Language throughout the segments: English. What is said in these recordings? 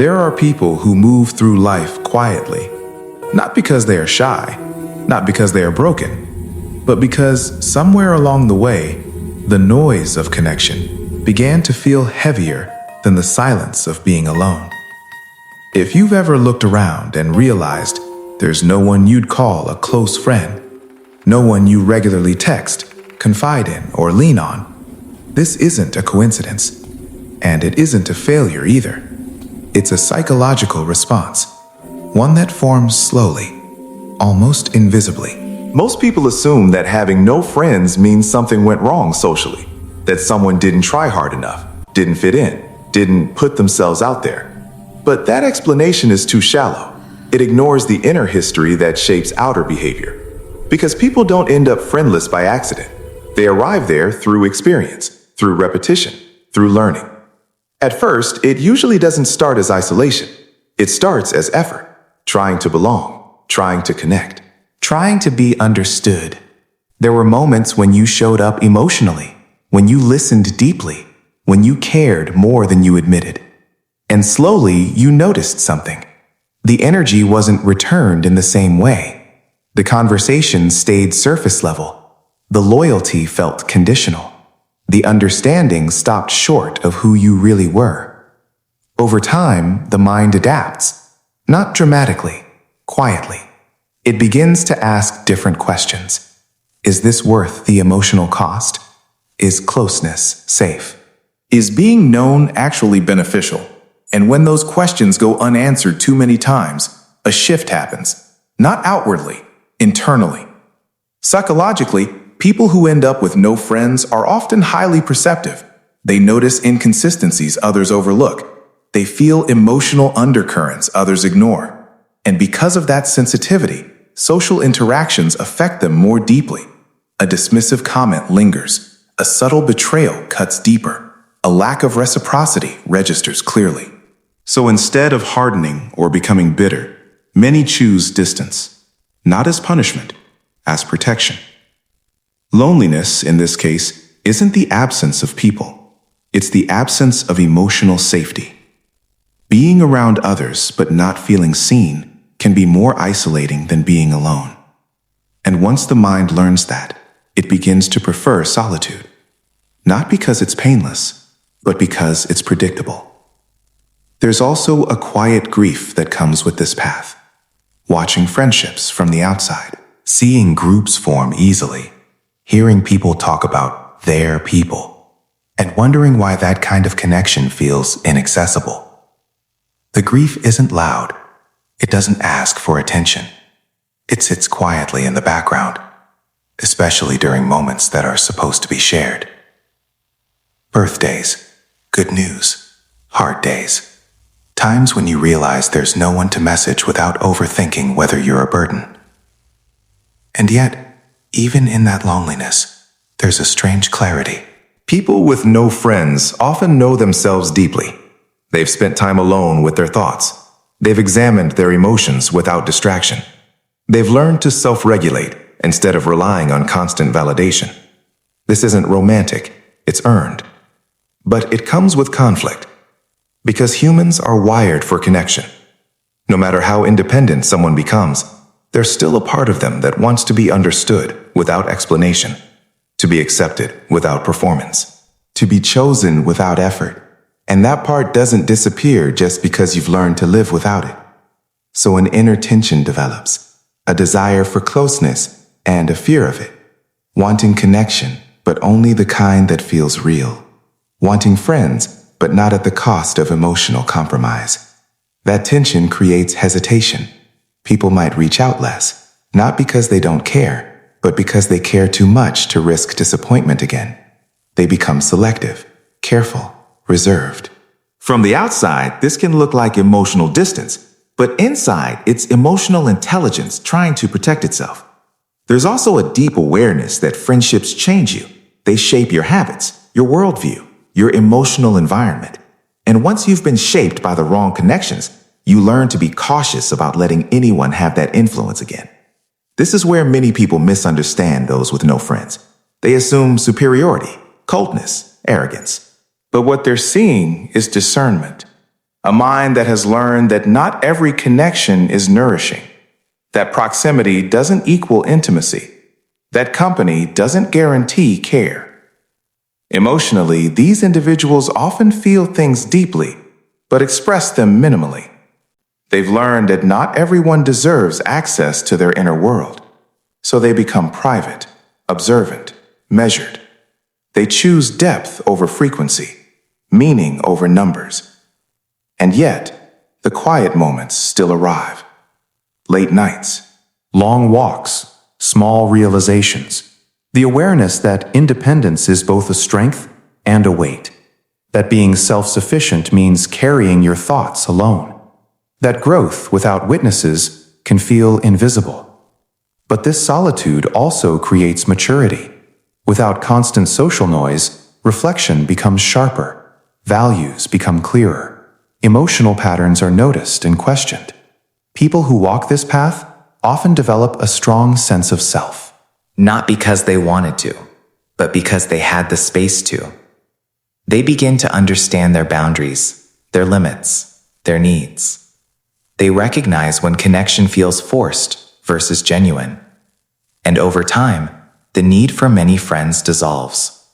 There are people who move through life quietly, not because they are shy, not because they are broken, but because somewhere along the way, the noise of connection began to feel heavier than the silence of being alone. If you've ever looked around and realized there's no one you'd call a close friend, no one you regularly text, confide in, or lean on, this isn't a coincidence, and it isn't a failure either. It's a psychological response, one that forms slowly, almost invisibly. Most people assume that having no friends means something went wrong socially, that someone didn't try hard enough, didn't fit in, didn't put themselves out there. But that explanation is too shallow. It ignores the inner history that shapes outer behavior. Because people don't end up friendless by accident. They arrive there through experience, through repetition, through learning. At first, it usually doesn't start as isolation. It starts as effort, trying to belong, trying to connect, trying to be understood. There were moments when you showed up emotionally, when you listened deeply, when you cared more than you admitted. And slowly, you noticed something. The energy wasn't returned in the same way. The conversation stayed surface level. The loyalty felt conditional. The understanding stopped short of who you really were. Over time, the mind adapts, not dramatically, quietly. It begins to ask different questions. Is this worth the emotional cost? Is closeness safe? Is being known actually beneficial? And when those questions go unanswered too many times, a shift happens. Not outwardly, internally. Psychologically, people who end up with no friends are often highly perceptive. They notice inconsistencies others overlook. They feel emotional undercurrents others ignore. And because of that sensitivity, social interactions affect them more deeply. A dismissive comment lingers. A subtle betrayal cuts deeper. A lack of reciprocity registers clearly. So instead of hardening or becoming bitter, many choose distance, not as punishment, as protection. Loneliness, in this case, isn't the absence of people. It's the absence of emotional safety. Being around others but not feeling seen can be more isolating than being alone. And once the mind learns that, it begins to prefer solitude. Not because it's painless, but because it's predictable. There's also a quiet grief that comes with this path. Watching friendships from the outside, seeing groups form easily, hearing people talk about their people, and wondering why that kind of connection feels inaccessible. The grief isn't loud. It doesn't ask for attention. It sits quietly in the background, especially during moments that are supposed to be shared. Birthdays, good news, hard days. Times when you realize there's no one to message without overthinking whether you're a burden. And yet, even in that loneliness, there's a strange clarity. People with no friends often know themselves deeply. They've spent time alone with their thoughts. They've examined their emotions without distraction. They've learned to self-regulate instead of relying on constant validation. This isn't romantic, it's earned. But it comes with conflict. Because humans are wired for connection. No matter how independent someone becomes, there's still a part of them that wants to be understood without explanation, to be accepted without performance, to be chosen without effort. And that part doesn't disappear just because you've learned to live without it. So an inner tension develops, a desire for closeness and a fear of it, wanting connection, but only the kind that feels real, wanting friends, but not at the cost of emotional compromise. That tension creates hesitation. People might reach out less, not because they don't care, but because they care too much to risk disappointment again. They become selective, careful, reserved. From the outside, this can look like emotional distance, but inside, it's emotional intelligence trying to protect itself. There's also a deep awareness that friendships change you. They shape your habits, your worldview, your emotional environment. And once you've been shaped by the wrong connections, you learn to be cautious about letting anyone have that influence again. This is where many people misunderstand those with no friends. They assume superiority, coldness, arrogance. But what they're seeing is discernment. A mind that has learned that not every connection is nourishing, that proximity doesn't equal intimacy, that company doesn't guarantee care. Emotionally, these individuals often feel things deeply, but express them minimally. They've learned that not everyone deserves access to their inner world, so they become private, observant, measured. They choose depth over frequency, meaning over numbers. And yet, the quiet moments still arrive. Late nights, Long walks, small realizations. The awareness that independence is both a strength and a weight. That being self-sufficient means carrying your thoughts alone. That growth without witnesses can feel invisible. But this solitude also creates maturity. Without constant social noise, reflection becomes sharper. Values become clearer. Emotional patterns are noticed and questioned. People who walk this path often develop a strong sense of self. Not because they wanted to, but because they had the space to. They begin to understand their boundaries, their limits, their needs. They recognize when connection feels forced versus genuine. And over time, the need for many friends dissolves.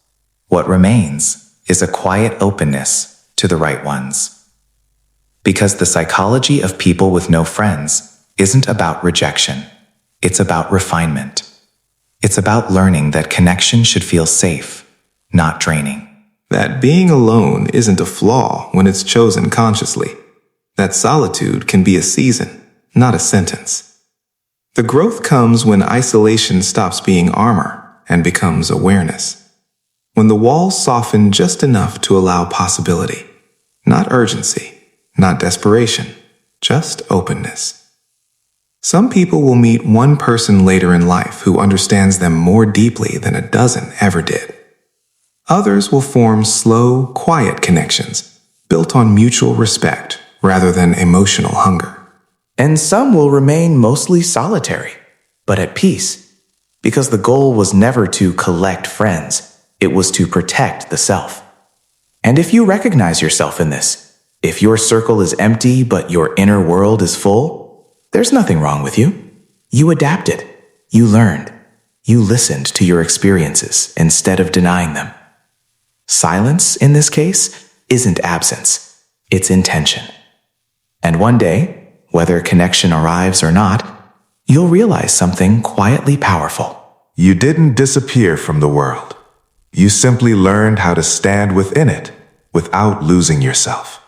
What remains is a quiet openness to the right ones. Because the psychology of people with no friends isn't about rejection. It's about refinement. It's about learning that connection should feel safe, not draining. that being alone isn't a flaw when it's chosen consciously. That solitude can be a season, not a sentence. The growth comes when isolation stops being armor and becomes awareness. When the walls soften just enough to allow possibility. Not urgency, not desperation, just openness. Some people will meet one person later in life who understands them more deeply than a dozen ever did. Others will form slow, quiet connections, built on mutual respect rather than emotional hunger. And some will remain mostly solitary, but at peace, because the goal was never to collect friends, it was to protect the self. And if you recognize yourself in this, if your circle is empty but your inner world is full, there's nothing wrong with you. You adapted, you learned, you listened to your experiences instead of denying them. Silence, in this case, isn't absence, it's intention. And one day, whether connection arrives or not, you'll realize something quietly powerful. You didn't disappear from the world. You simply learned how to stand within it without losing yourself.